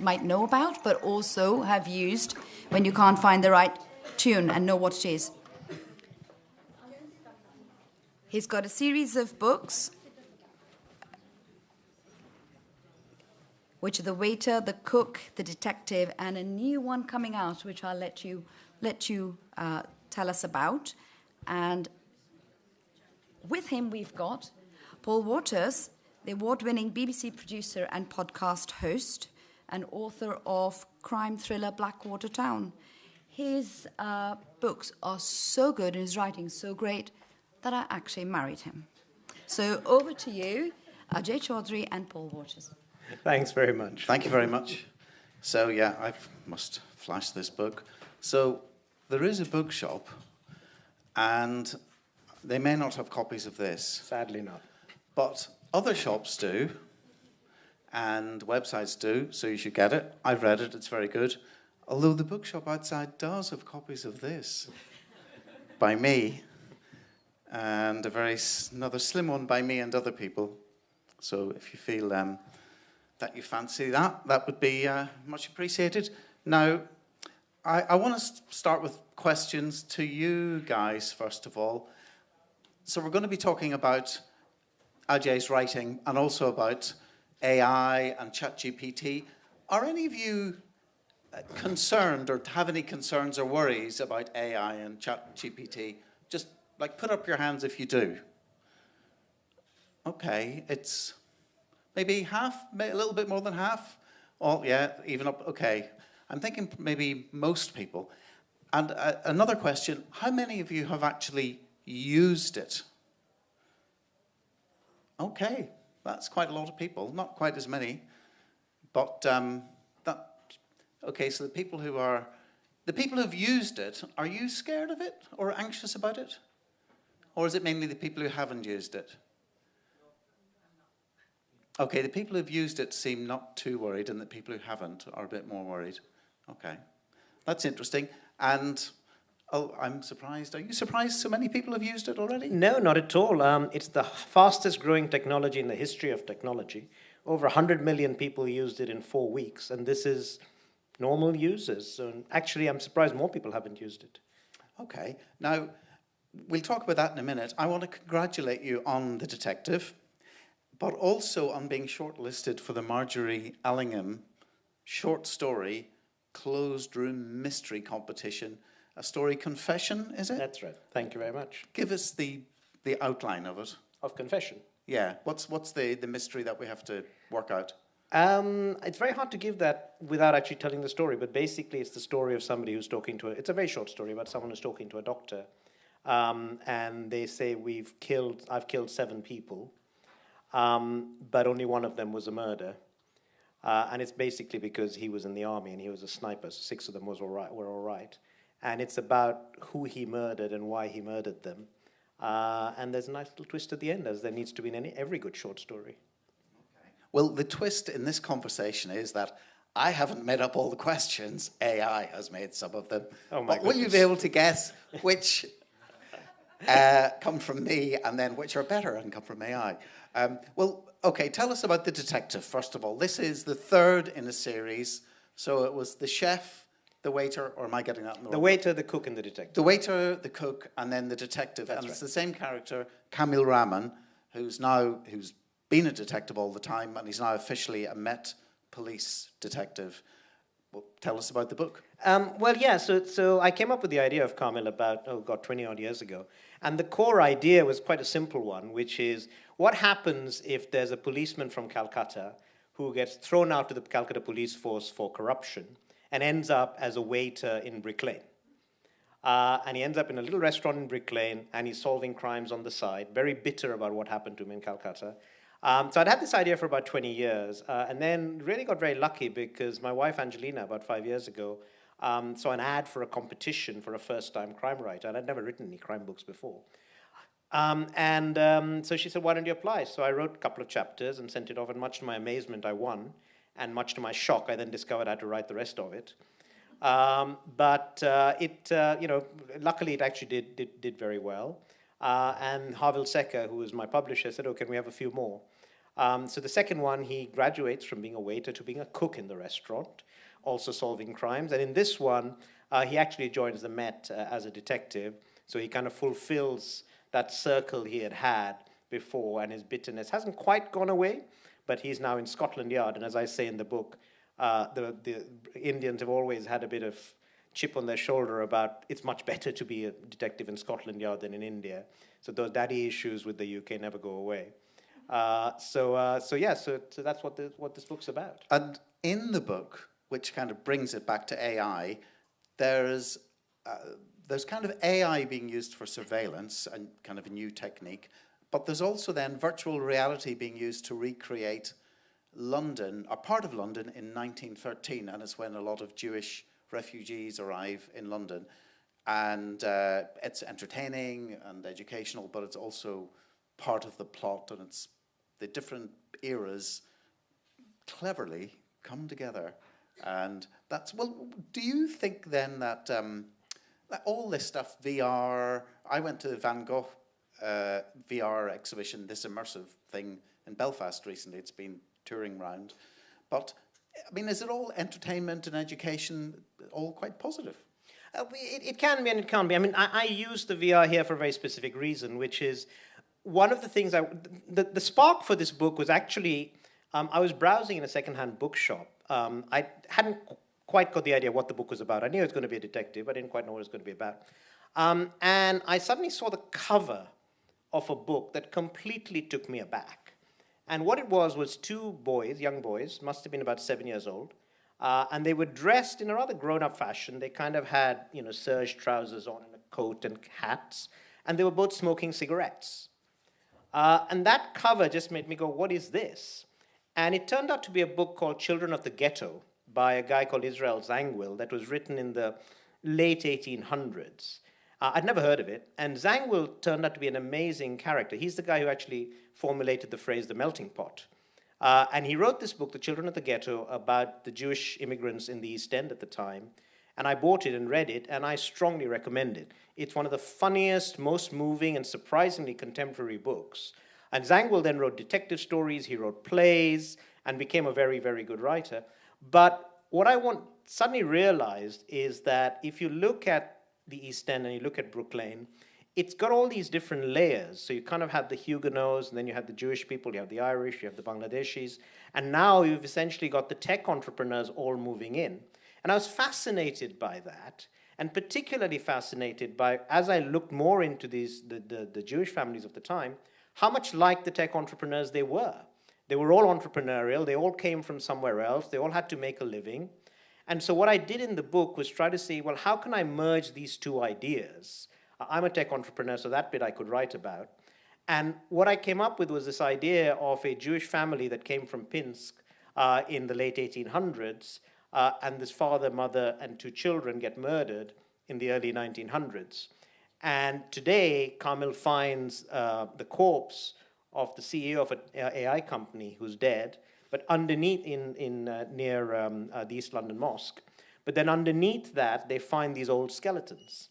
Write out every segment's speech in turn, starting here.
might know about, but also have used when you can't find the right tune and know what it is. He's got a series of books, which are The Waiter, The Cook, The Detective, and a new one coming out, which I'll let you tell us about. And with him, we've got Paul Waters, the award-winning BBC producer and podcast host, and author of crime thriller Blackwater Town. His books are so good and his writing so great that I actually married him. So over to you, Ajay Chowdhury and Paul Waters. Thanks very much. Thank you very much. So, yeah, I must flash this book. So, there is a bookshop, and they may not have copies of this. Sadly not. But other shops do, and websites do, so you should get it. I've read it, it's very good. Although the bookshop outside does have copies of this by me, and another slim one by me and other people. So if you feel that you fancy that would be much appreciated. Now, I want to start with questions to you guys, first of all. So we're going to be talking about Ajay's writing and also about AI and ChatGPT. Are any of you concerned or have any concerns or worries about AI and ChatGPT? Just put up your hands if you do. Okay, it's maybe half, a little bit more than half. Oh, yeah, even up, okay. I'm thinking maybe most people. And another question, how many of you have actually used it? Okay, that's quite a lot of people, not quite as many. But, okay, so the people who've used it, are you scared of it or anxious about it? Or is it mainly the people who haven't used it? Okay, the people who've used it seem not too worried, and the people who haven't are a bit more worried. Okay, that's interesting. And I'm surprised. Are you surprised so many people have used it already? No, not at all. It's the fastest growing technology in the history of technology. Over 100 million people used it in 4 weeks, and this is normal users. So actually, I'm surprised more people haven't used it. Okay, now we'll talk about that in a minute. I want to congratulate you on The Detective, but also on being shortlisted for the Marjorie Allingham short story closed room mystery competition. A story, Confession, is it? That's right. Thank you very much. Give us the outline of it. Of Confession? Yeah. What's the mystery that we have to work out? It's very hard to give that without actually telling the story, but basically it's the story of somebody who's talking to it's a very short story about someone who's talking to a doctor. And they say, I've killed 7 people, but only one of them was a murder. And it's basically because he was in the army and he was a sniper, so 6 of them were all right. And it's about who he murdered and why he murdered them. And there's a nice little twist at the end, as there needs to be in every good short story. Okay. Well, the twist in this conversation is that I haven't made up all the questions. AI has made some of them. Oh my but will you be able to guess which come from me and then which are better and come from AI? Well, okay, tell us about The Detective, first of all. This is the 3rd in a series. So it was the chef, the waiter, or am I getting that in the wrong? The waiter, the cook, and the detective. The waiter, the cook, and then the detective. That's and right. It's the same character, Kamil Rahman, who's been a detective all the time, and he's now officially a Met Police detective. Well, tell us about the book. So I came up with the idea of Kamil about, 20-odd years ago. And the core idea was quite a simple one, which is, what happens if there's a policeman from Calcutta who gets thrown out to the Calcutta police force for corruption and ends up as a waiter in Brick Lane? And he ends up in a little restaurant in Brick Lane, and he's solving crimes on the side, very bitter about what happened to him in Calcutta. So I'd had this idea for about 20 years, and then really got very lucky because my wife, Angelina, about 5 years ago, saw an ad for a competition for a first-time crime writer, and I'd never written any crime books before. So she said, why don't you apply? So I wrote a couple of chapters and sent it off, and much to my amazement, I won. And much to my shock, I then discovered I had to write the rest of it. Luckily it actually did very well. And Havel Secker, who was my publisher, said, can we have a few more? So the second one, he graduates from being a waiter to being a cook in the restaurant, also solving crimes. And in this one, he actually joins the Met as a detective. So he kind of fulfills that circle he had had before, and his bitterness hasn't quite gone away, but he's now in Scotland Yard. And as I say in the book, the Indians have always had a bit of chip on their shoulder about it's much better to be a detective in Scotland Yard than in India. So those daddy issues with the UK never go away. So that's what this book's about. And in the book, which kind of brings it back to AI, there's kind of AI being used for surveillance and kind of a new technique, but there's also then virtual reality being used to recreate London, a part of London in 1913, and it's when a lot of Jewish refugees arrive in London. And it's entertaining and educational, but it's also part of the plot, and it's the different eras cleverly come together. And that's, well, do you think then that, that all this stuff, VR, I went to the Van Gogh VR exhibition, this immersive thing in Belfast recently, it's been touring round, but I mean, is it all entertainment and education, all quite positive? It can be and it can't be. I mean, I use the VR here for a very specific reason, which is one of the things the spark for this book was actually, I was browsing in a secondhand bookshop. I hadn't quite got the idea what the book was about. I knew it was going to be a detective. I didn't quite know what it was going to be about. And I suddenly saw the cover of a book that completely took me aback. And what it was two boys, young boys, must have been about 7 years old, and they were dressed in a rather grown-up fashion. They kind of had, serge trousers on and a coat and hats, and they were both smoking cigarettes. And that cover just made me go, what is this? And it turned out to be a book called Children of the Ghetto by a guy called Israel Zangwill that was written in the late 1800s. I'd never heard of it, and Zangwill turned out to be an amazing character. He's the guy who actually formulated the phrase, the melting pot. And he wrote this book, The Children of the Ghetto, about the Jewish immigrants in the East End at the time. And I bought it and read it, and I strongly recommend it. It's one of the funniest, most moving, and surprisingly contemporary books. And Zangwill then wrote detective stories, he wrote plays, and became a very, very good writer. But what I suddenly realized is that if you look at the East End and you look at Brooklyn, it's got all these different layers. So you kind of have the Huguenots, and then you have the Jewish people, you have the Irish, you have the Bangladeshis, and now you've essentially got the tech entrepreneurs all moving in. And I was fascinated by that, and particularly fascinated by, as I looked more into the Jewish families of the time, how much like the tech entrepreneurs they were. They were all entrepreneurial, they all came from somewhere else, they all had to make a living. And so what I did in the book was try to see, well, how can I merge these two ideas? I'm a tech entrepreneur, so that bit I could write about. And what I came up with was this idea of a Jewish family that came from Pinsk in the late 1800s, and this father, mother, and two children get murdered in the early 1900s. And today, Kamil finds the corpse of the CEO of an AI company who's dead, but underneath near the East London Mosque. But then underneath that, they find these old skeletons.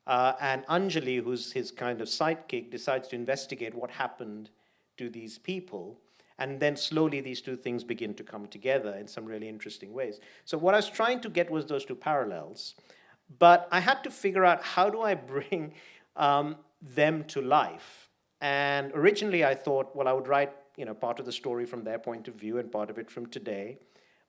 And Anjali, who's his kind of sidekick, decides to investigate what happened to these people. And then slowly these two things begin to come together in some really interesting ways. So what I was trying to get was those two parallels. But I had to figure out, how do I bring them to life? And originally I thought, well, I would write part of the story from their point of view and part of it from today.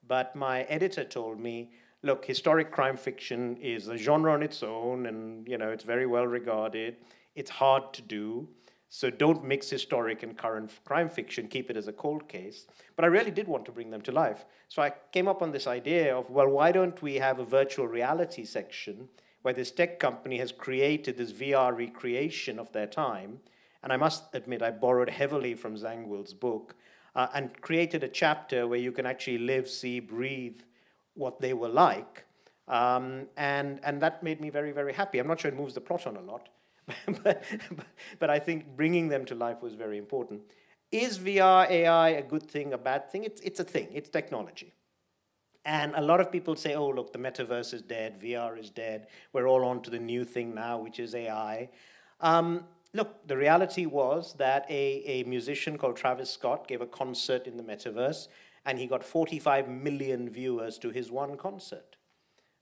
But my editor told me, look, historic crime fiction is a genre on its own, and it's very well regarded. It's hard to do, so don't mix historic and current crime fiction. Keep it as a cold case. But I really did want to bring them to life. So I came up on this idea of, well, why don't we have a virtual reality section where this tech company has created this VR recreation of their time. And I must admit, I borrowed heavily from Zangwill's book and created a chapter where you can actually live, see, breathe what they were like. And that made me very, very happy. I'm not sure it moves the plot on a lot, but I think bringing them to life was very important. Is VR, AI a good thing, a bad thing? It's a thing. It's technology. And a lot of people say, oh, look, the metaverse is dead, VR is dead, we're all on to the new thing now, which is AI. Look, the reality was that a musician called Travis Scott gave a concert in the metaverse, and he got 45 million viewers to his one concert.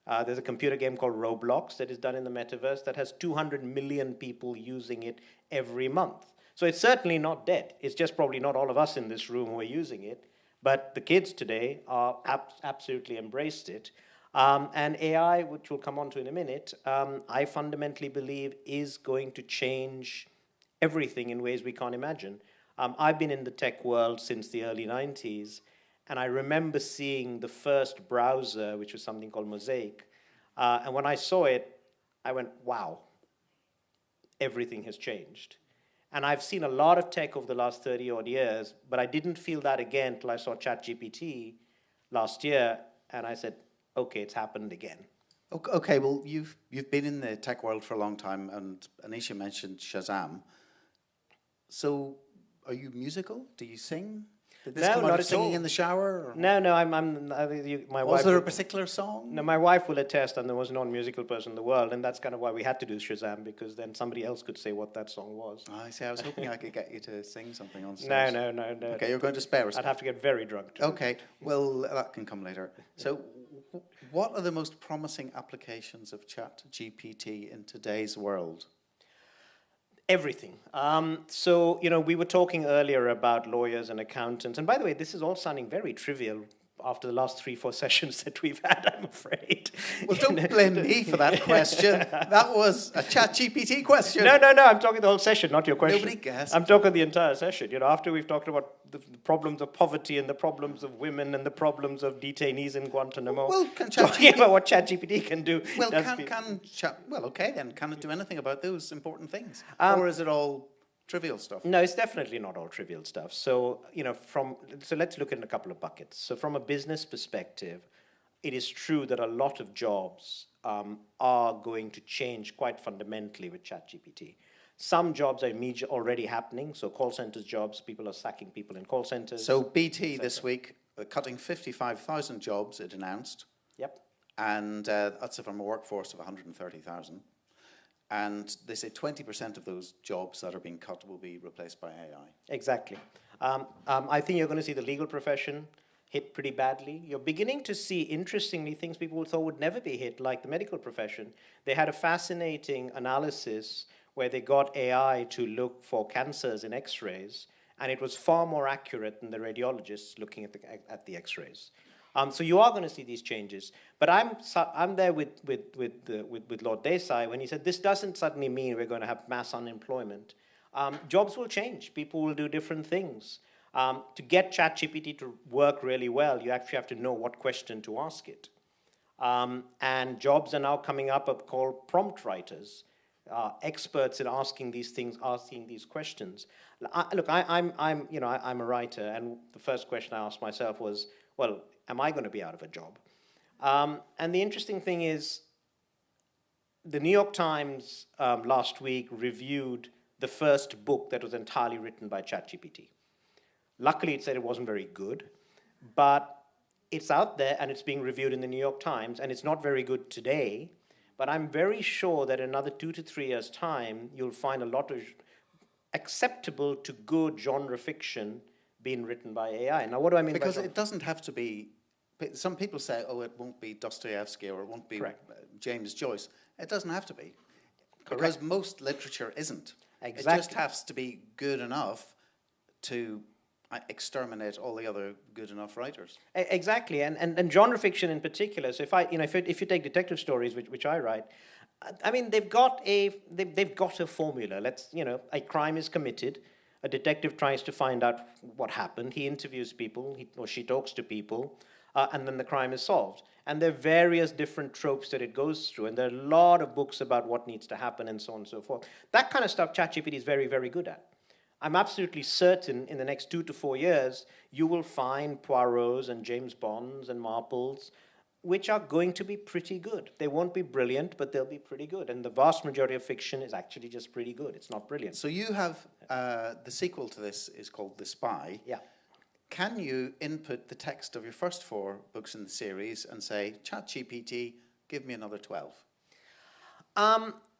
There's a computer game called Roblox that is done in the metaverse that has 200 million people using it every month. So it's certainly not dead. It's just probably not all of us in this room who are using it. But the kids today are absolutely embraced it. And AI, which we'll come on to in a minute, I fundamentally believe is going to change everything in ways we can't imagine. I've been in the tech world since the early 90s, and I remember seeing the first browser, which was something called Mosaic. And when I saw it, I went, wow, everything has changed. And I've seen a lot of tech over the last 30 odd years, but I didn't feel that again until I saw ChatGPT last year, and I said, okay, it's happened again. Okay, well, you've been in the tech world for a long time, and Anisha mentioned Shazam. So, are you musical? Do you sing? Did this come out of singing in the shower? Or? No, my wife. Was there a particular song? No, my wife will attest, and there was no musical person in the world, and that's kind of why we had to do Shazam, because then somebody else could say what that song was. I see. I was hoping I could get you to sing something on stage. No. Okay, you're going to spare us. I'd have to get very drunk. Okay, well, that can come later. So, what are the most promising applications of ChatGPT in today's world? Everything. So, we were talking earlier about lawyers and accountants. And by the way, this is all sounding very trivial after the last 3-4 sessions that we've had, I'm afraid. Well, don't blame me for that question. That was a ChatGPT question. No, I'm talking the whole session, not your question. Nobody guessed. I'm talking the entire session. After we've talked about the problems of poverty and the problems of women and the problems of detainees in Guantanamo. Well, can talking about what ChatGPT can do. Well, can it do anything about those important things? Or is it all trivial stuff? No, it's definitely not all trivial stuff. So, so let's look at a couple of buckets. So from a business perspective, it is true that a lot of jobs are going to change quite fundamentally with ChatGPT. Some jobs are already happening. So call centers jobs, people are sacking people in call centers. So BT this week, cutting 55,000 jobs, it announced. Yep. And that's from a workforce of 130,000. And they say 20% of those jobs that are being cut will be replaced by AI. Exactly. I think you're going to see the legal profession hit pretty badly. You're beginning to see, interestingly, things people thought would never be hit, like the medical profession. They had a fascinating analysis where they got AI to look for cancers in X-rays, and it was far more accurate than the radiologists looking at the X-rays. So you are going to see these changes, but I'm there with Lord Desai when he said this doesn't suddenly mean we're going to have mass unemployment. Jobs will change. People will do different things. To get ChatGPT to work really well, you actually have to know what question to ask it. And jobs are now coming up called prompt writers, experts in asking these things, asking these questions. I'm a writer, and the first question I asked myself was, well, am I going to be out of a job? And the interesting thing is, the New York Times last week reviewed the first book that was entirely written by ChatGPT. Luckily, it said it wasn't very good, but it's out there and it's being reviewed in the New York Times, and it's not very good today, but I'm very sure that in another 2 to 3 years' time, you'll find a lot of acceptable to good genre fiction being written by AI. Now, what do I mean by Because it doesn't have to be, some people say, oh, it won't be Dostoevsky or it won't be James Joyce. It doesn't have to be. Because most literature isn't. Exactly. It just has to be good enough to exterminate all the other good enough writers. Exactly, and genre fiction in particular. So if you take detective stories, which I write, I mean they've got a formula. A crime is committed. A detective tries to find out what happened. He interviews people, he or she talks to people, and then the crime is solved. And there are various different tropes that it goes through, and there are a lot of books about what needs to happen and so on and so forth. That kind of stuff ChatGPT is very, very good at. I'm absolutely certain in the next 2 to 4 years, you will find Poirots and James Bonds and Marples, which are going to be pretty good. They won't be brilliant, but they'll be pretty good. And the vast majority of fiction is actually just pretty good. It's not brilliant. So you have, the sequel to this is called The Spy. Yeah. Can you input the text of your first 4 books in the series and say, ChatGPT, give me another 12?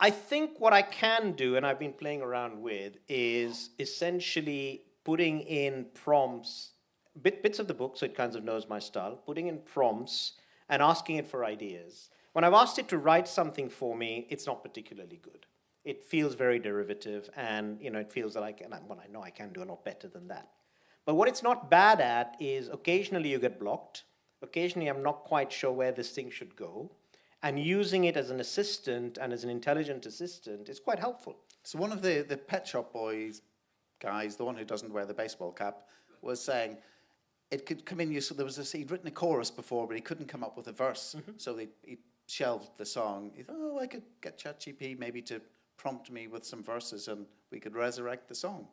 I think what I can do, and I've been playing around with, is essentially putting in prompts, bits of the book, so it kind of knows my style, putting in prompts and asking it for ideas. When I've asked it to write something for me, it's not particularly good. It feels very derivative, and it feels like, well, I know I can do a lot better than that. But what it's not bad at is occasionally you get blocked. Occasionally I'm not quite sure where this thing should go. And using it as an assistant and as an intelligent assistant is quite helpful. So one of the Pet Shop Boys guys, the one who doesn't wear the baseball cap, was saying it could come in. So he'd written a chorus before, but he couldn't come up with a verse. So he shelved the song. He thought, I could get ChatGPT maybe to prompt me with some verses, and we could resurrect the song.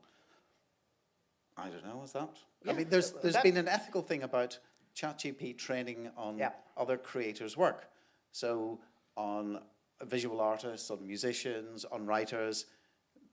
I don't know. Is that? Yeah. I mean, there's been an ethical thing about ChatGPT training on other creators' work. So on visual artists, on musicians, on writers,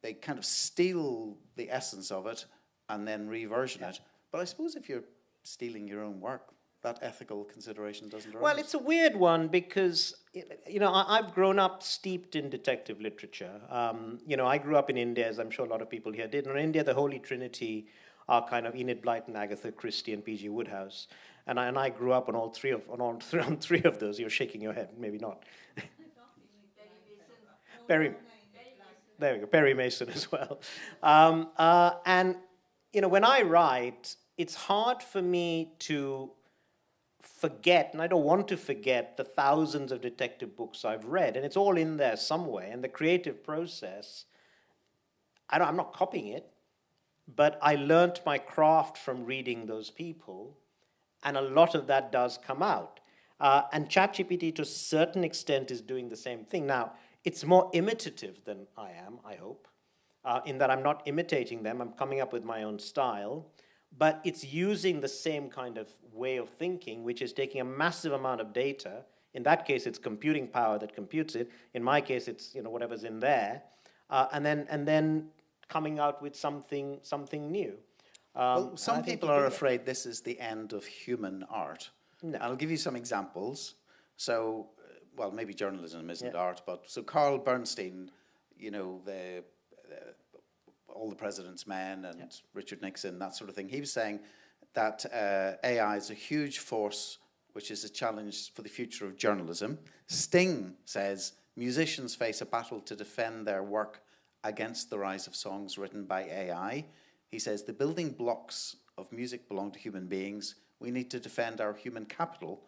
they kind of steal the essence of it and then reversion it. But I suppose if you're stealing your own work, that ethical consideration doesn't arise. Well, it's a weird one because, I've grown up steeped in detective literature. I grew up in India, as I'm sure a lot of people here did. And in India, the Holy Trinity are kind of Enid Blyton, Agatha Christie, and P.G. Wodehouse. And I grew up on three of those. You're shaking your head, maybe not. There we go, Perry Mason as well. And when I write, it's hard for me to forget, and I don't want to forget, the thousands of detective books I've read, and it's all in there somewhere. And the creative process, I'm not copying it, but I learnt my craft from reading those people, and a lot of that does come out. And ChatGPT, to a certain extent, is doing the same thing. Now, it's more imitative than I am, I hope, in that I'm not imitating them. I'm coming up with my own style. But it's using the same kind of way of thinking, which is taking a massive amount of data. In that case, it's computing power that computes it. In my case, it's whatever's in there, and then coming out with something new. Well, some people are afraid this is the end of human art. No. I'll give you some examples. So, well, maybe journalism isn't art, but so Carl Bernstein, All the President's Men and Richard Nixon, that sort of thing. He was saying that AI is a huge force, which is a challenge for the future of journalism. Sting says musicians face a battle to defend their work against the rise of songs written by AI. He says the building blocks of music belong to human beings. We need to defend our human capital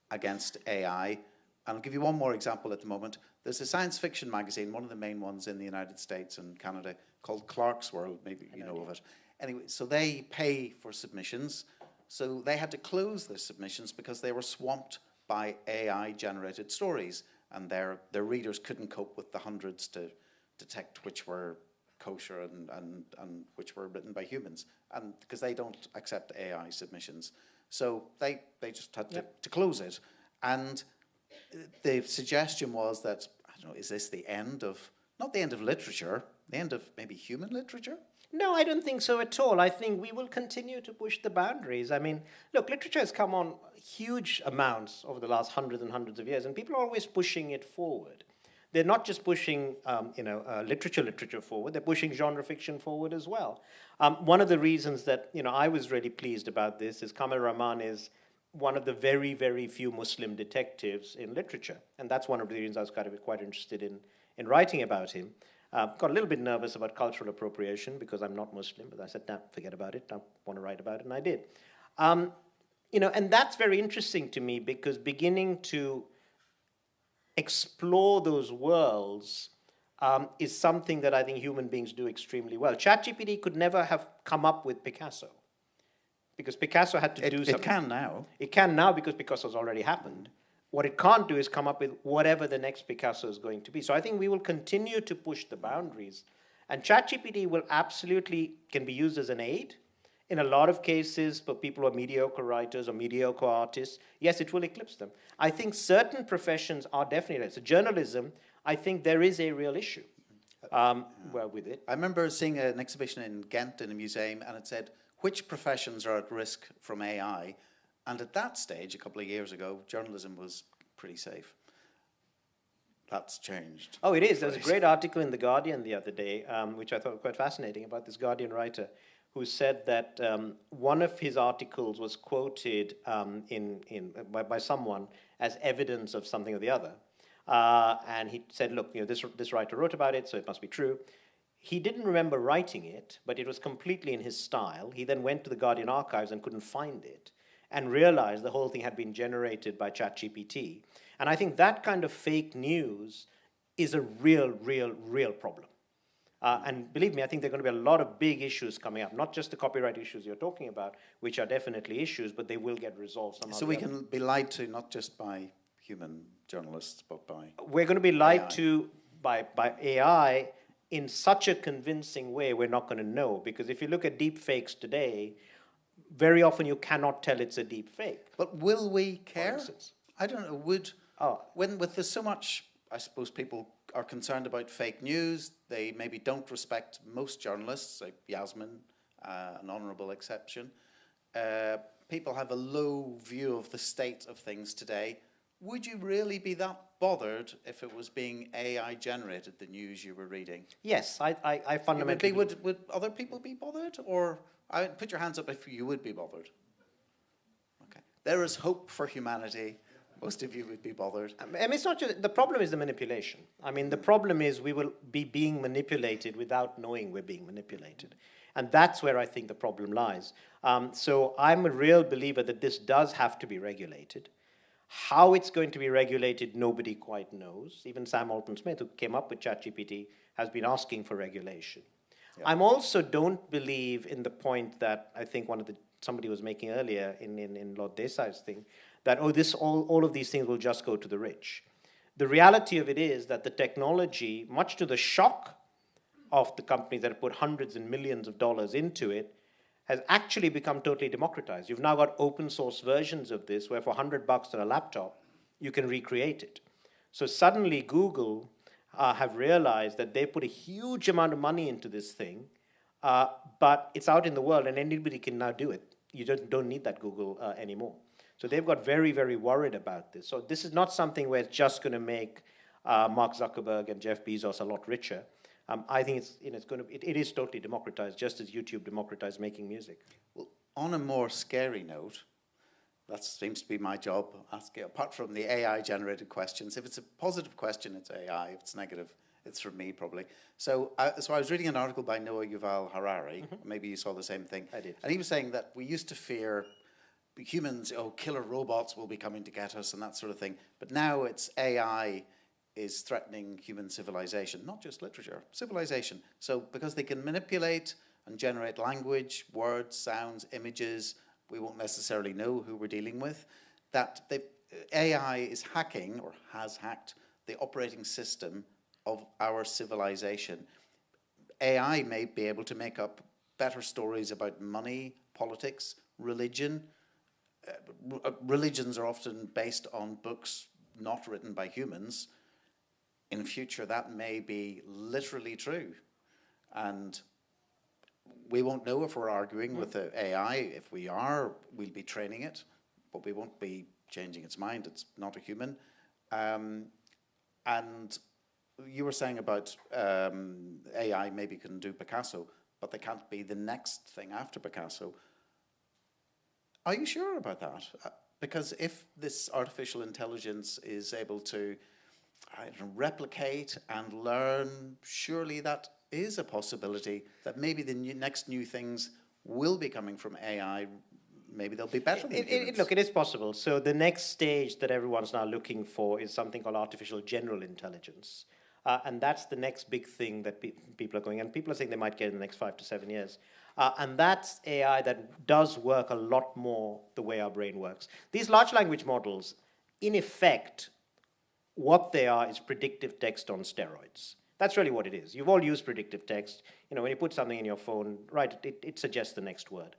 against AI. And I'll give you one more example at the moment. There's a science fiction magazine, one of the main ones in the United States and Canada, called Clark's World. Maybe you know of it. Anyway, so they pay for submissions. So they had to close their submissions because they were swamped by AI-generated stories, and their readers couldn't cope with the hundreds to detect which were kosher and which were written by humans, and because they don't accept AI submissions. So they just had to close it. And the suggestion was that, I don't know, is this the end of, not the end of literature, the end of maybe human literature? No, I don't think so at all. I think we will continue to push the boundaries. I mean, look, literature has come on huge amounts over the last hundreds and hundreds of years, and people are always pushing it forward. They're not just pushing, literature forward, they're pushing genre fiction forward as well. One of the reasons that, I was really pleased about this is Kamil Rahman is one of the very, very few Muslim detectives in literature. And that's one of the reasons I was quite interested in writing about him. Got a little bit nervous about cultural appropriation because I'm not Muslim, but I said, no, forget about it. I want to write about it, and I did. And that's very interesting to me because beginning to explore those worlds is something that I think human beings do extremely well. ChatGPT could never have come up with Picasso because Picasso had to do something. It can now. It can now because Picasso's already happened. What it can't do is come up with whatever the next Picasso is going to be. So I think we will continue to push the boundaries. And ChatGPT will absolutely, can be used as an aid. In a lot of cases, for people who are mediocre writers or mediocre artists, yes, it will eclipse them. I think certain professions are definitely, so journalism, I think there is a real issue with it. I remember seeing an exhibition in Ghent in a museum, and it said, which professions are at risk from AI? And at that stage, a couple of years ago, journalism was pretty safe. that's changed. Oh, it is. There was a great article in The Guardian the other day, which I thought was quite fascinating, about this Guardian writer who said that one of his articles was quoted by someone as evidence of something or the other. And he said, look, you know, this writer wrote about it, so it must be true. He didn't remember writing it, but it was completely in his style. He then went to the Guardian archives and couldn't find it, and realized the whole thing had been generated by ChatGPT. And I think that kind of fake news is a real problem. And believe me, I think there are going to be a lot of big issues coming up, not just the copyright issues you're talking about, which are definitely issues, but they will get resolved somehow. So we can be lied to not just by human journalists, but by We're going to be lied AI. to by AI in such a convincing way we're not going to know. Because if you look at deep fakes today, very often you cannot tell it's a deep fake. But will we care? instance. I don't know. When there's so much, I suppose people are concerned about fake news. They maybe don't respect most journalists, like Yasmin, an honourable exception. People have a low view of the state of things today. Would you really be that bothered if it was being AI generated, the news you were reading? Yes, I fundamentally... Would other people be bothered? Or put your hands up if you would be bothered. Okay. There is hope for humanity. Most of you would be bothered. I mean, it's not just, the problem is the manipulation. I mean, the problem is we will be being manipulated without knowing we're being manipulated. And that's where I think the problem lies. So I'm a real believer that this does have to be regulated. How it's going to be regulated, nobody quite knows. Even Sam Altman-Smith, who came up with ChatGPT, has been asking for regulation. Yeah. I'm also don't believe in the point that I think somebody was making earlier in Lord Desai's thing, that, oh, all of these things will just go to the rich. The reality of it is that the technology, much to the shock of the companies that have put hundreds and millions of dollars into it, has actually become totally democratized. You've now got open source versions of this where for $100 on a laptop, you can recreate it. So suddenly Google have realized that they put a huge amount of money into this thing, but it's out in the world and anybody can now do it. You don't need that Google anymore. So they've got very, very worried about this. So this is not something where it's just going to make Mark Zuckerberg and Jeff Bezos a lot richer. I think it is totally democratized, just as YouTube democratized making music. Well, on a more scary note, that seems to be my job, asking, apart from the AI-generated questions. If it's a positive question, it's AI. If it's negative, it's from me, probably. So I was reading an article by Noah Yuval Harari. Mm-hmm. Maybe you saw the same thing. I did. And he was saying that we used to fear humans, killer robots will be coming to get us and that sort of thing. But now it's AI is threatening human civilization, not just literature, civilization. So because they can manipulate and generate language, words, sounds, images, we won't necessarily know who we're dealing with, that AI is hacking, or has hacked, the operating system of our civilization. AI may be able to make up better stories about money, politics, religion. Religions are often based on books not written by humans. In future, that may be literally true. And we won't know if we're arguing with the AI. If we are, we'll be training it, but we won't be changing its mind. It's not a human. And you were saying about AI maybe can do Picasso, but they can't be the next thing after Picasso. Are you sure about that? Because if this artificial intelligence is able to replicate and learn, surely that is a possibility that maybe the next new things will be coming from AI. Maybe they'll be better than humans. Look, it is possible. So the next stage that everyone's now looking for is something called artificial general intelligence. And that's the next big thing that people are going, and people are saying they might get in the next 5 to 7 years. And that's AI that does work a lot more the way our brain works. These large language models, in effect, what they are is predictive text on steroids. That's really what it is. You've all used predictive text. You know, when you put something in your phone, right, it suggests the next word.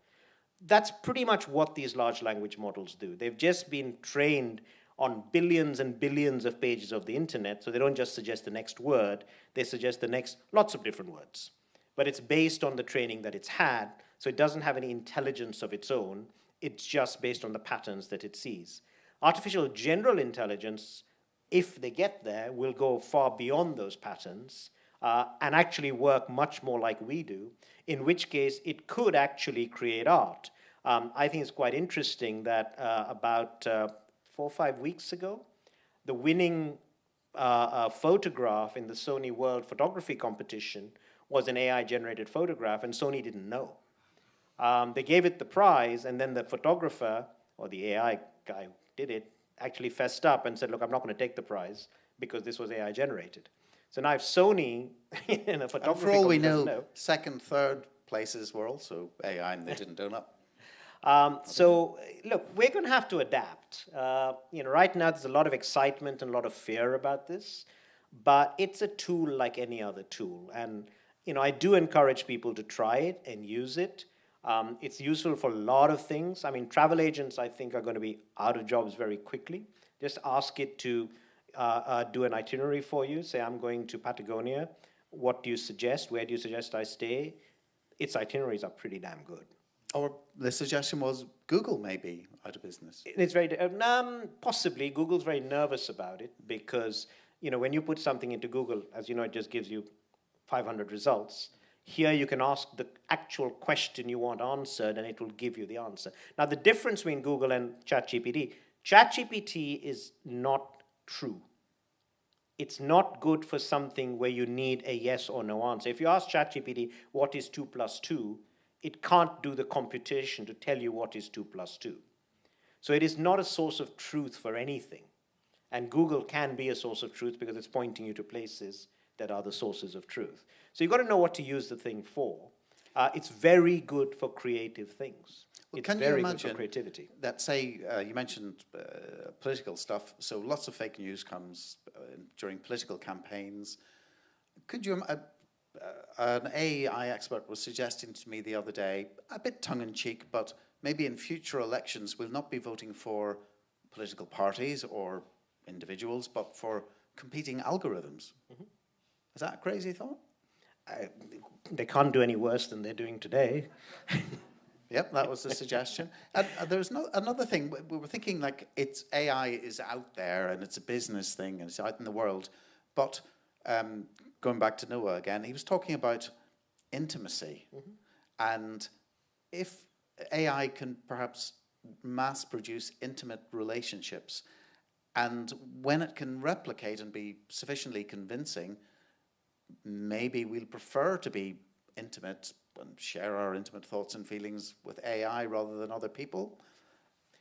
That's pretty much what these large language models do. They've just been trained on billions and billions of pages of the internet, so they don't just suggest the next word, they suggest the next lots of different words. But it's based on the training that it's had, so it doesn't have any intelligence of its own. It's just based on the patterns that it sees. Artificial general intelligence if they get there, will go far beyond those patterns and actually work much more like we do, in which case it could actually create art. I think it's quite interesting that about 4 or 5 weeks ago, the winning photograph in the Sony World Photography Competition was an AI-generated photograph, and Sony didn't know. They gave it the prize, and then the photographer, or the AI guy who did it, actually fessed up and said, look, I'm not going to take the prize because this was AI-generated. So now if Sony in a photography for all we company know, second, third places were also AI and they didn't turn up. So, look, we're going to have to adapt. Right now there's a lot of excitement and a lot of fear about this, but it's a tool like any other tool. And, I do encourage people to try it and use it. It's useful for a lot of things. I mean, travel agents, I think, are going to be out of jobs very quickly. Just ask it to do an itinerary for you. Say, I'm going to Patagonia. What do you suggest? Where do you suggest I stay? Its itineraries are pretty damn good. Or the suggestion was Google may be out of business. It's very, possibly. Google's very nervous about it because, when you put something into Google, as you know, it just gives you 500 results. Here you can ask the actual question you want answered and it will give you the answer. Now the difference between Google and ChatGPT is not true. It's not good for something where you need a yes or no answer. If you ask ChatGPT what is 2 plus 2, it can't do the computation to tell you what is 2 plus 2. So it is not a source of truth for anything. And Google can be a source of truth because it's pointing you to places that are the sources of truth. So you've got to know what to use the thing for. It's very good for creative things. Well, it's can very you good for imagine creativity. that, say, you mentioned political stuff, so lots of fake news comes during political campaigns. Could you, an AI expert was suggesting to me the other day, a bit tongue-in-cheek, but maybe in future elections we'll not be voting for political parties or individuals, but for competing algorithms. Mm-hmm. Is that a crazy thought? They can't do any worse than they're doing today. Yep, that was the suggestion. And there's another thing. We were thinking like AI is out there and it's a business thing and it's out in the world. But going back to Noah again, he was talking about intimacy. Mm-hmm. And if AI can perhaps mass produce intimate relationships, and when it can replicate and be sufficiently convincing, maybe we'll prefer to be intimate and share our intimate thoughts and feelings with AI rather than other people.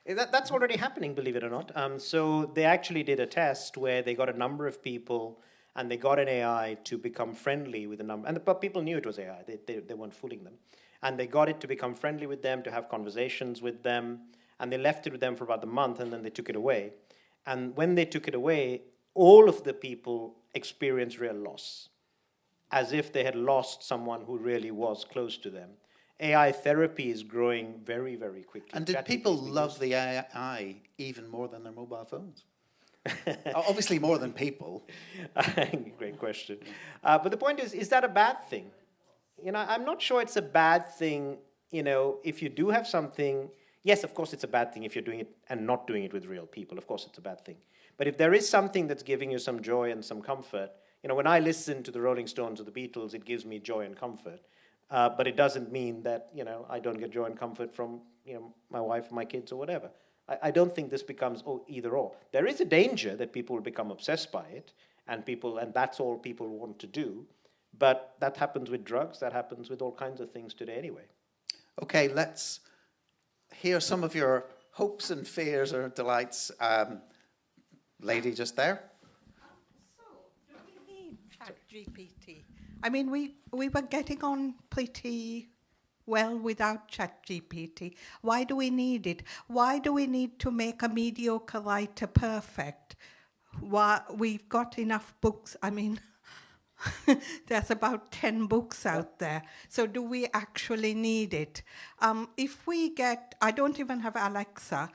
That's already happening, believe it or not. So they actually did a test where they got a number of people and they got an AI to become friendly with a number. And but people knew it was AI. They weren't fooling them. And they got it to become friendly with them, to have conversations with them. And they left it with them for about a month and then they took it away. And when they took it away, all of the people experienced real loss, as if they had lost someone who really was close to them. AI therapy is growing very, very quickly. And did people love the AI even more than their mobile phones? Obviously more than people. Great question. But the point is that a bad thing? I'm not sure it's a bad thing, if you do have something. Yes, of course it's a bad thing if you're doing it and not doing it with real people. Of course it's a bad thing. But if there is something that's giving you some joy and some comfort, when I listen to the Rolling Stones or the Beatles, it gives me joy and comfort. But it doesn't mean that, I don't get joy and comfort from, my wife, my kids, or whatever. I don't think this becomes either or. There is a danger that people will become obsessed by it, and that's all people want to do. But that happens with drugs. That happens with all kinds of things today anyway. Okay, let's hear some of your hopes and fears or delights. Lady just there. So, do we need ChatGPT? I mean, we were getting on pretty well without ChatGPT. Why do we need it? Why do we need to make a mediocre writer perfect? Why, we've got enough books. I mean, there's about 10 books out there. So do we actually need it? If we get, I don't even have Alexa,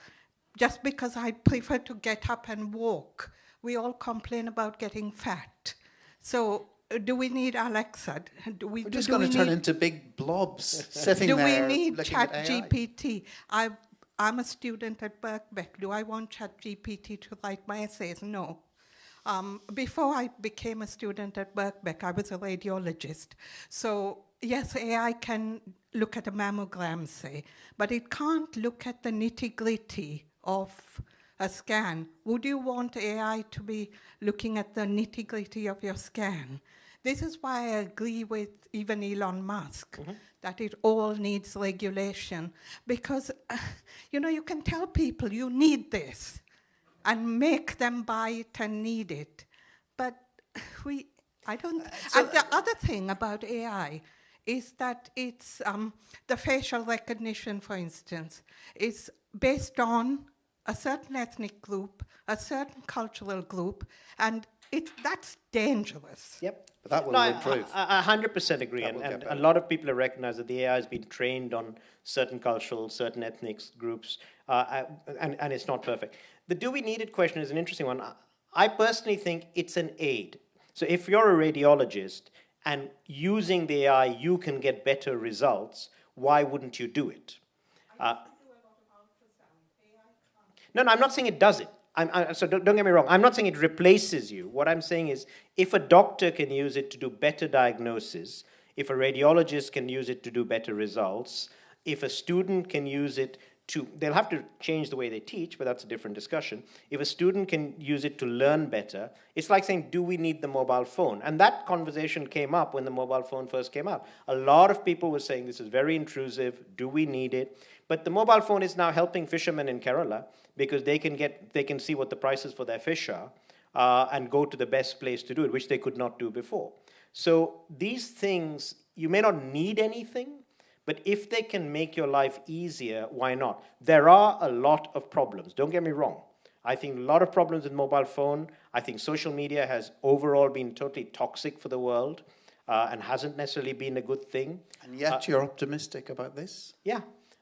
just because I prefer to get up and walk. We all complain about getting fat. So do we need Alexa? We're just going to turn into big blobs sitting there. Do we need ChatGPT? I'm a student at Birkbeck. Do I want ChatGPT to write my essays? No. Before I became a student at Birkbeck, I was a radiologist. So yes, AI can look at a mammogram, say, but it can't look at the nitty-gritty of a scan. Would you want AI to be looking at the nitty-gritty of your scan? This is why I agree with even Elon Musk, that it all needs regulation. Because, you can tell people you need this and make them buy it and need it. But I don't. And the other thing about AI is that it's the facial recognition, for instance, is based on a certain ethnic group, a certain cultural group, and that's dangerous. Yep. But that will improve. I 100% agree, That will and get a lot of people have recognized that the AI has been trained on certain cultural, certain ethnic groups, and it's not perfect. The do we need it question is an interesting one. I personally think it's an aid. So if you're a radiologist and using the AI you can get better results, why wouldn't you do it? No, I'm not saying it does it. So don't get me wrong. I'm not saying it replaces you. What I'm saying is if a doctor can use it to do better diagnosis, if a radiologist can use it to do better results, if a student can use it they'll have to change the way they teach, but that's a different discussion. If a student can use it to learn better, it's like saying, do we need the mobile phone? And that conversation came up when the mobile phone first came out. A lot of people were saying this is very intrusive, do we need it? But the mobile phone is now helping fishermen in Kerala because they can see what the prices for their fish are and go to the best place to do it, which they could not do before. So these things, you may not need anything, but if they can make your life easier, why not? There are a lot of problems. Don't get me wrong. I think a lot of problems with mobile phone. I think social media has overall been totally toxic for the world and hasn't necessarily been a good thing. And yet you're optimistic about this? Yeah,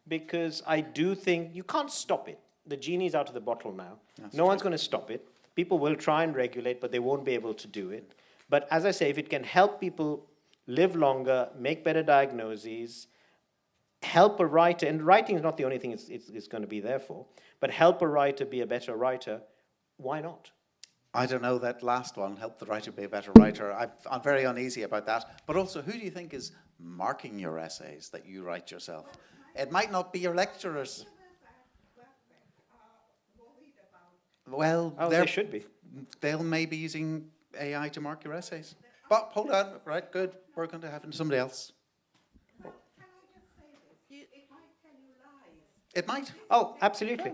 because I do think you can't stop it. The genie's out of the bottle now. No one's going to stop it. People will try and regulate, but they won't be able to do it. But as I say, if it can help people live longer, make better diagnoses, help a writer, and writing is not the only thing it's going to be there for, but help a writer be a better writer, why not? I don't know that last one, help the writer be a better writer. I'm very uneasy about that. But also, who do you think is marking your essays that you write yourself? It might not be your lecturers. Well, they should be. They'll may be using AI to mark your essays. But hold on, right, good. We're going to have somebody else. It might. Oh, absolutely.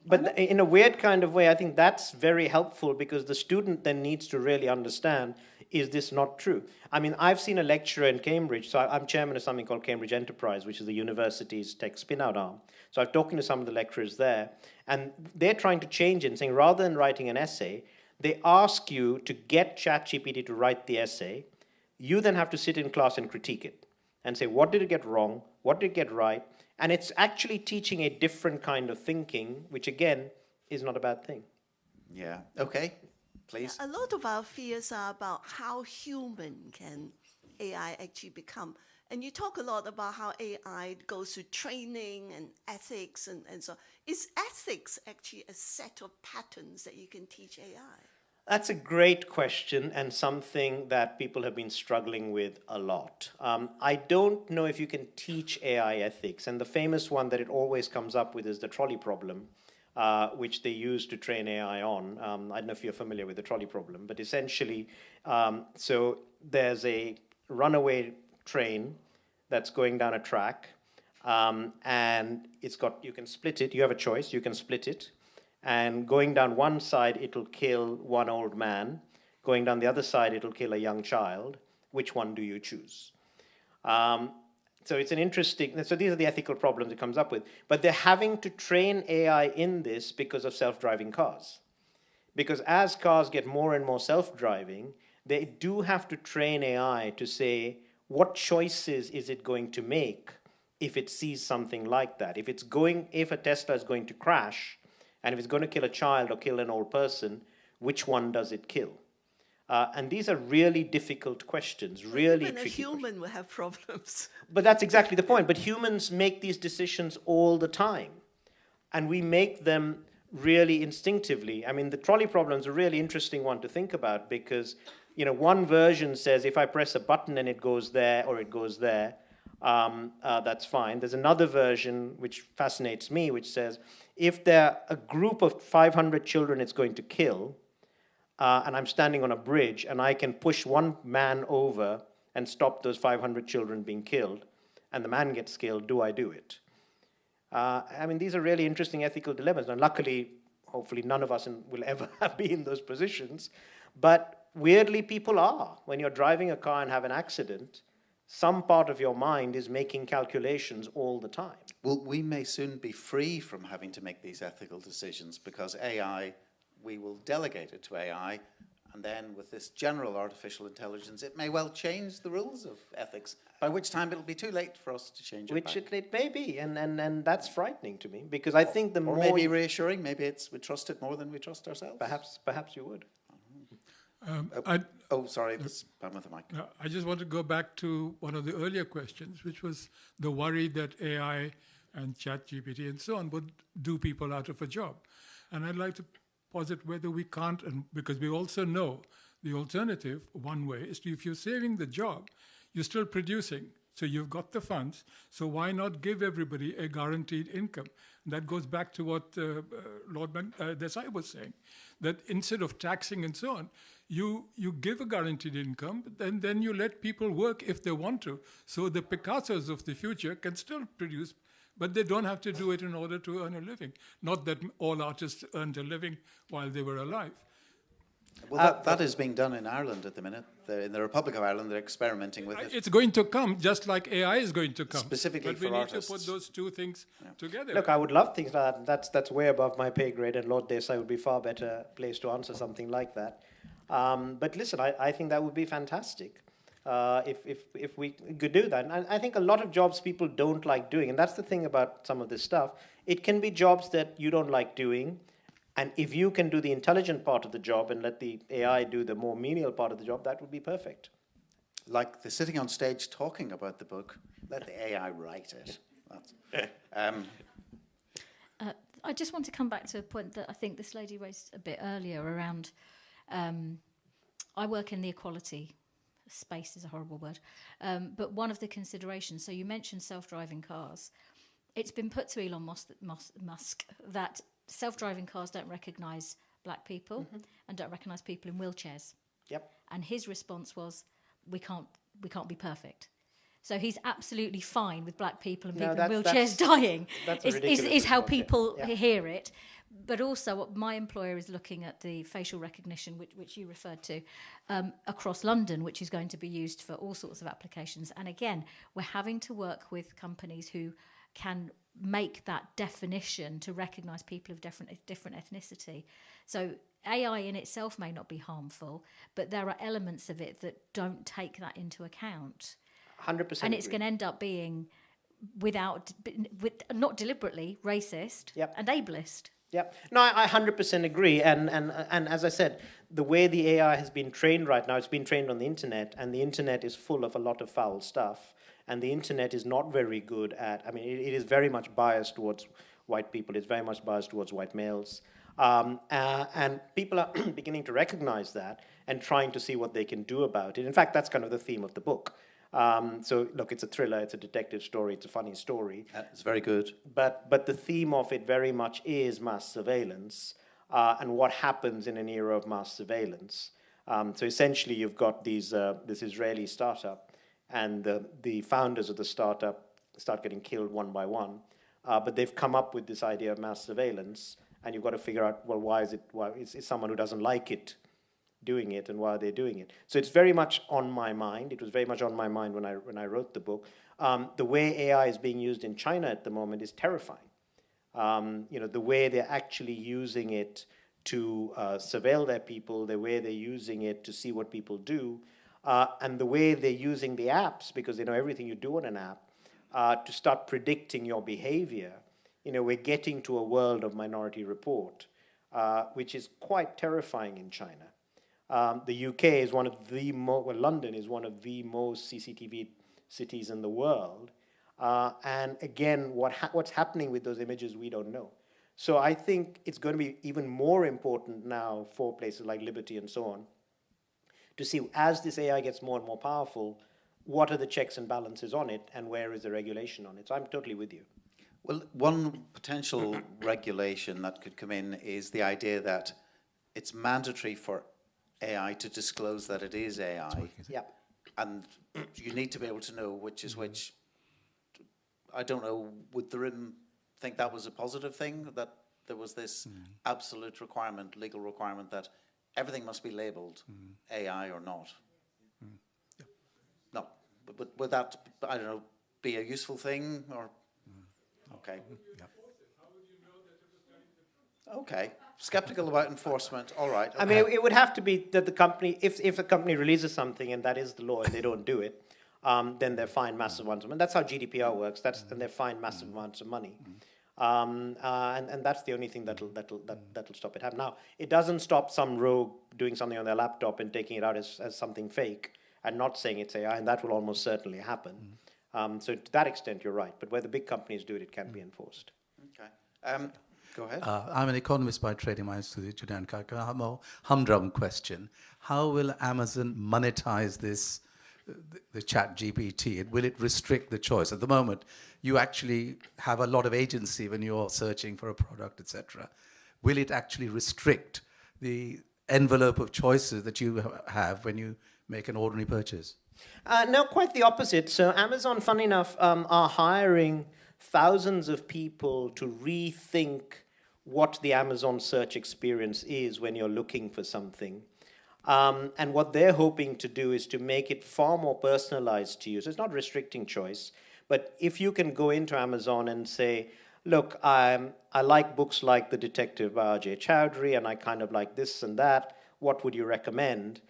But in a weird kind of way, I think that's very helpful because the student then needs to really understand, is this not true? I mean, I've seen a lecturer in Cambridge, so I'm chairman of something called Cambridge Enterprise, which is the university's tech spin-out arm. So I've talked to some of the lecturers there, and they're trying to change it and saying, rather than writing an essay, they ask you to get ChatGPT to write the essay. You then have to sit in class and critique it and say, what did it get wrong? What did it get right? And it's actually teaching a different kind of thinking, which again, is not a bad thing. Yeah, okay, please. A lot of our fears are about how human can AI actually become. And you talk a lot about how AI goes through training and ethics and so on. Is ethics actually a set of patterns that you can teach AI? That's a great question and something that people have been struggling with a lot. I don't know if you can teach AI ethics, and the famous one that it always comes up with is the trolley problem, which they use to train AI on. I don't know if you're familiar with the trolley problem, but essentially, so there's a runaway train that's going down a track, and you can split it, you have a choice, you can split it. And going down one side, it'll kill one old man. Going down the other side, it'll kill a young child. Which one do you choose? So it's an interesting, so these are the ethical problems it comes up with. But they're having to train AI in this because of self-driving cars. Because as cars get more and more self-driving, they do have to train AI to say, what choices is it going to make if it sees something like that? If a Tesla is going to crash, and if it's going to kill a child or kill an old person, which one does it kill? And these are really difficult questions, really tricky questions. Even a human will have problems. But that's exactly the point. But humans make these decisions all the time. And we make them really instinctively. I mean, the trolley problem is a really interesting one to think about because, you know, one version says if I press a button and it goes there or it goes there, that's fine. There's another version which fascinates me, which says if there a group of 500 children it's going to kill, and I'm standing on a bridge and I can push one man over and stop those 500 children being killed, and the man gets killed, do I do it? I mean, these are really interesting ethical dilemmas. And luckily, hopefully none of us will ever be in those positions. But weirdly, people are. When you're driving a car and have an accident, some part of your mind is making calculations all the time. Well, we may soon be free from having to make these ethical decisions because AI, we will delegate it to AI, and then with this general artificial intelligence, it may well change the rules of ethics, by which time it'll be too late for us to change it Which back. it may be, and that's frightening to me, because I think the Or more... maybe reassuring, maybe we trust it more than we trust ourselves. Perhaps you would. Sorry, this man with the mic. I just want to go back to one of the earlier questions, which was the worry that AI and ChatGPT and so on would do people out of a job. And I'd like to posit whether we can't, and because we also know the alternative, one way, is if you're saving the job, you're still producing. So you've got the funds, so why not give everybody a guaranteed income? And that goes back to what Lord Desai was saying, that instead of taxing and so on, you give a guaranteed income, and then you let people work if they want to. So the Picassos of the future can still produce, but they don't have to do it in order to earn a living. Not that all artists earned a living while they were alive. Well, that is being done in Ireland at the minute. In the Republic of Ireland, they're experimenting with it. It's going to come, just like AI is going to come. Specifically for artists. But we need to put those two things together. Look, I would love things like that. That's way above my pay grade, and Lord Desai would be far better placed to answer something like that. But listen, I think that would be fantastic if we could do that. And I think a lot of jobs people don't like doing, and that's the thing about some of this stuff. It can be jobs that you don't like doing, and if you can do the intelligent part of the job and let the AI do the more menial part of the job, that would be perfect. Like the sitting on stage talking about the book, let the AI write it. I just want to come back to a point that I think this lady raised a bit earlier around, I work in the equality space, is a horrible word, but one of the considerations, so you mentioned self-driving cars. It's been put to Elon Musk that self-driving cars don't recognise black people and don't recognise people in wheelchairs. Yep. And his response was, we can't be perfect. So he's absolutely fine with black people and people in wheelchairs dying. That's is how response, people yeah. hear it. But also what my employer is looking at the facial recognition, which you referred to, across London, which is going to be used for all sorts of applications. And again, we're having to work with companies who can make that definition to recognise people of different ethnicity. So AI in itself may not be harmful, but there are elements of it that don't take that into account. 100%. And it's going to end up being not deliberately racist and ableist. Yep. No, I 100% agree. And as I said, the way the AI has been trained right now, it's been trained on the internet, and the internet is full of a lot of foul stuff. And the internet is not very good at, I mean, it is very much biased towards white people. It's very much biased towards white males. And people are beginning to recognize that and trying to see what they can do about it. In fact, that's kind of the theme of the book. So, look, it's a thriller, it's a detective story, it's a funny story. It's very good. But the theme of it very much is mass surveillance and what happens in an era of mass surveillance. So essentially, you've got this Israeli startup, and the founders of the startup start getting killed one by one. But they've come up with this idea of mass surveillance, and you've got to figure out, well, why is someone who doesn't like it doing it, and why are they doing it? So it's very much on my mind. It was very much on my mind when I wrote the book. The way AI is being used in China at the moment is terrifying. The way they're actually using it to surveil their people, the way they're using it to see what people do, and the way they're using the apps, because they know everything you do on an app, to start predicting your behavior. We're getting to a world of Minority Report, which is quite terrifying in China. The UK is one of the London is one of the most CCTV cities in the world. And again, what's happening with those images, we don't know. So I think it's going to be even more important now for places like Liberty and so on to see, as this AI gets more and more powerful, what are the checks and balances on it, and where is the regulation on it? So I'm totally with you. Well, one potential regulation that could come in is the idea that it's mandatory for AI to disclose that it is AI. Yeah. And you need to be able to know which is which. I don't know, would the RIM think that was a positive thing, that there was this absolute requirement, legal requirement, that everything must be labelled AI or not? No. But would that, I don't know, be a useful thing? Or okay. Okay. Skeptical about enforcement. All right. Okay. I mean, it would have to be that the company, if a company releases something and that is the law and they don't do it, then they're fined massive amounts of money. That's how GDPR works. And they're fined massive amounts of money. And that's the only thing that'll stop it happening. Now, it doesn't stop some rogue doing something on their laptop and taking it out as something fake and not saying it's AI, and that will almost certainly happen. So to that extent, you're right. But where the big companies do it, it can be enforced. Okay. Go ahead. I'm an economist by training, my Institute Judan. Can I have a humdrum question? How will Amazon monetize this, the ChatGPT? Will it restrict the choice? At the moment, you actually have a lot of agency when you're searching for a product, etc. Will it actually restrict the envelope of choices that you have when you make an ordinary purchase? No, quite the opposite. So Amazon, funny enough, are hiring thousands of people to rethink what the Amazon search experience is when you're looking for something. And what they're hoping to do is to make it far more personalized to you. So it's not restricting choice, but if you can go into Amazon and say, look, I like books like The Detective by Ajay Chowdhury, and I kind of like this and that, what would you recommend?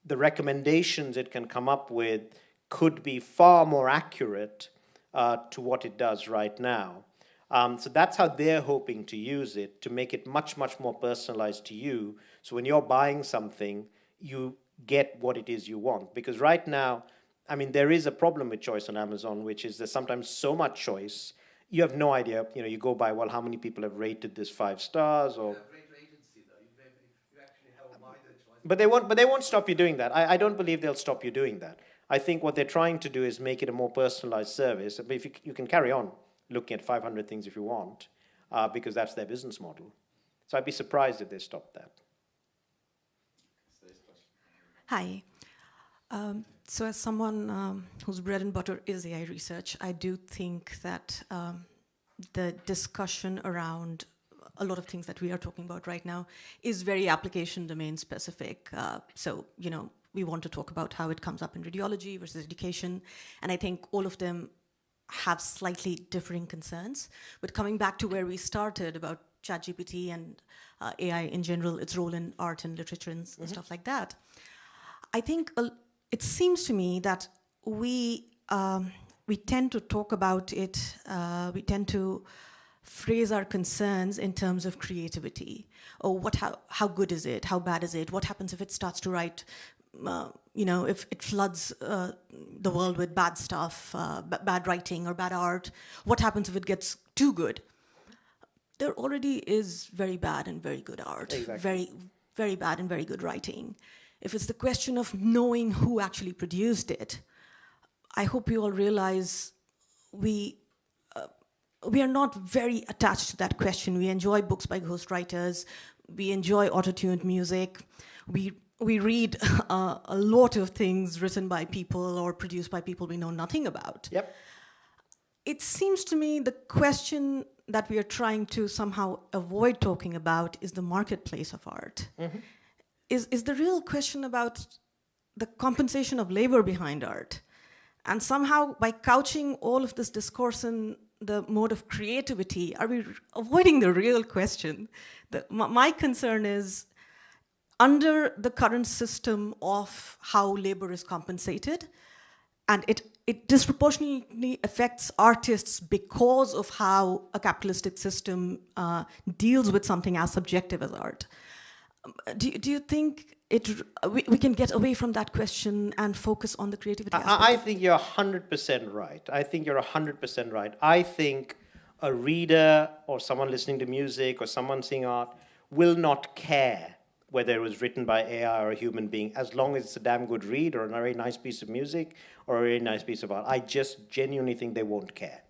The recommendations it can come up with could be far more accurate to what it does right now. So that's how they're hoping to use it, to make it much, much more personalized to you. So when you're buying something, you get what it is you want. Because right now, I mean, there is a problem with choice on Amazon, which is there's sometimes so much choice, you have no idea. You know, you go by, well, how many people have rated this 5 stars, or... But they won't stop you doing that. I don't believe they'll stop you doing that. I think what they're trying to do is make it a more personalized service. But if you can carry on looking at 500 things if you want, because that's their business model. So I'd be surprised if they stopped that. Hi. So as someone whose bread and butter is AI research, I do think that the discussion around a lot of things that we are talking about right now is very application domain specific. So, you know, we want to talk about how it comes up in radiology versus education. And I think all of them have slightly differing concerns. But coming back to where we started about ChatGPT and AI in general, its role in art and literature and stuff like that, I think it seems to me that we tend to talk about it, we tend to phrase our concerns in terms of creativity. Oh, how good is it? How bad is it? What happens if it starts to write, you know, if it floods the world with bad stuff, bad writing or bad art? What happens if it gets too good? There already is very bad and very good art, exactly. very, very bad and very good writing. If it's the question of knowing who actually produced it, I hope you all realize we are not very attached to that question. We enjoy books by ghostwriters. We enjoy auto-tuned music. We read a lot of things written by people or produced by people we know nothing about. Yep. It seems to me the question that we are trying to somehow avoid talking about is the marketplace of art. Mm-hmm. Is the real question about the compensation of labor behind art. And somehow, by couching all of this discourse in the mode of creativity, are we avoiding the real question? My concern is, under the current system of how labor is compensated, and it disproportionately affects artists because of how a capitalistic system deals with something as subjective as art. Do you think we can get away from that question and focus on the creativity aspect? I think you're 100% right. I think you're 100% right. I think a reader or someone listening to music or someone seeing art will not care whether it was written by AI or a human being, as long as it's a damn good read or a very nice piece of music or a very nice piece of art. I just genuinely think they won't care.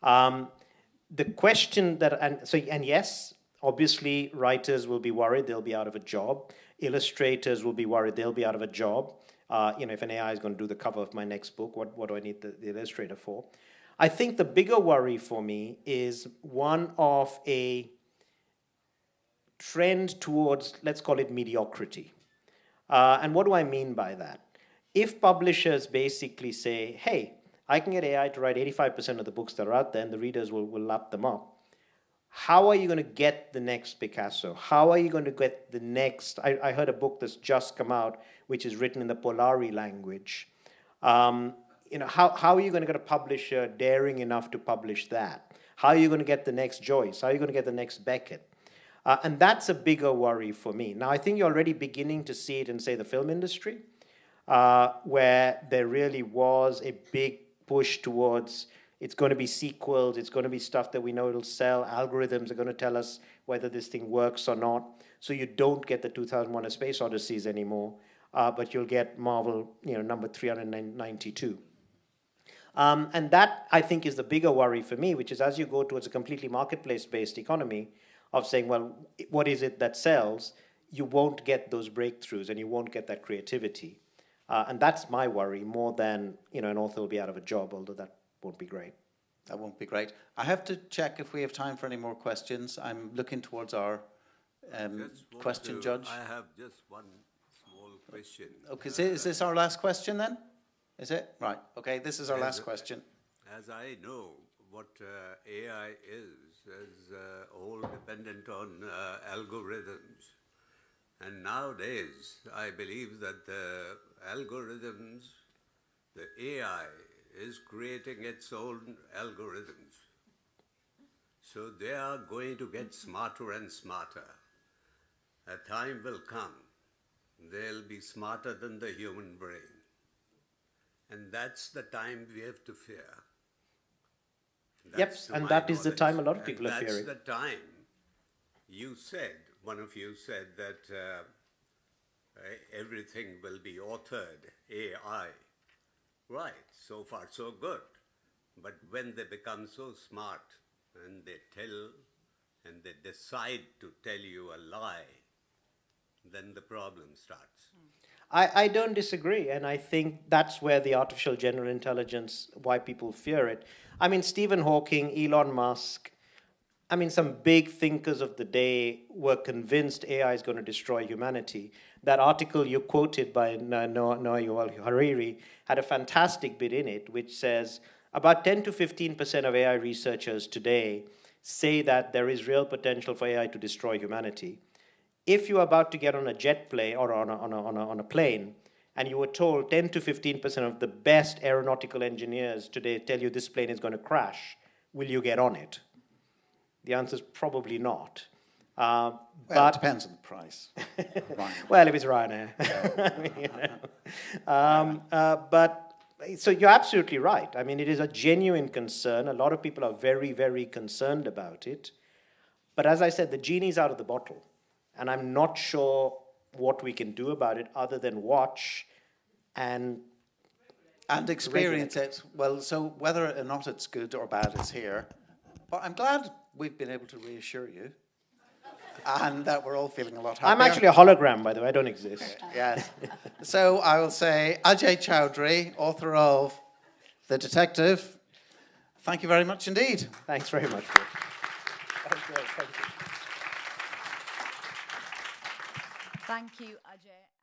The question that, and yes, obviously writers will be worried they'll be out of a job. Illustrators will be worried they'll be out of a job. If an AI is going to do the cover of my next book, what do I need the illustrator for? I think the bigger worry for me is one of a trend towards, let's call it mediocrity. And what do I mean by that? If publishers basically say, hey, I can get AI to write 85% of the books that are out there and the readers will lap them up, how are you going to get the next Picasso? How are you going to get the next, I heard a book that's just come out, which is written in the Polari language. How are you going to get a publisher daring enough to publish that? How are you going to get the next Joyce? How are you going to get the next Beckett? And that's a bigger worry for me. Now, I think you're already beginning to see it in, say, the film industry, where there really was a big push towards it's going to be sequels, it's going to be stuff that we know it'll sell, algorithms are going to tell us whether this thing works or not. So you don't get the 2001: A Space Odysseys anymore, but you'll get Marvel, number 392. And that, I think, is the bigger worry for me, which is as you go towards a completely marketplace-based economy of saying, well, what is it that sells? You won't get those breakthroughs and you won't get that creativity. And that's my worry more than, an author will be out of a job, although that won't be great. That won't be great. I have to check if we have time for any more questions. I'm looking towards our question judge. I have just one small question. Okay, is this our last question then? Is it? Right. Okay, this is our last question. As I know, what AI is all dependent on algorithms. And nowadays, I believe that the algorithms, the AI is creating its own algorithms. So they are going to get smarter and smarter. A time will come, they'll be smarter than the human brain. And that's the time we have to fear. Yep, and that is the time a lot of people are fearing. That's the time you said, one of you said that everything will be authored, AI. Right, so far so good. But when they become so smart and they tell and they decide to tell you a lie, then the problem starts. I don't disagree, and I think that's where the artificial general intelligence, why people fear it. I mean, Stephen Hawking, Elon Musk, some big thinkers of the day were convinced AI is going to destroy humanity. That article you quoted by Noah Yuval Harari had a fantastic bit in it, which says about 10 to 15% of AI researchers today say that there is real potential for AI to destroy humanity. If you're about to get on a jet plane or on a plane, and you were told 10 to 15% of the best aeronautical engineers today tell you this plane is going to crash, will you get on it? The answer is probably not. Well, it depends on the price. Well, if it's Ryanair. But so you're absolutely right. It is a genuine concern. A lot of people are very, very concerned about it. But as I said, the genie's out of the bottle. And I'm not sure what we can do about it other than watch and experience it. Well, so whether or not it's good or bad is here. But I'm glad we've been able to reassure you. And that we're all feeling a lot happier. I'm actually a hologram, by the way. I don't exist. Yes. So I will say, Ajay Chowdhury, author of The Detective, thank you very much indeed. Thanks very much. Thank you, Ajay.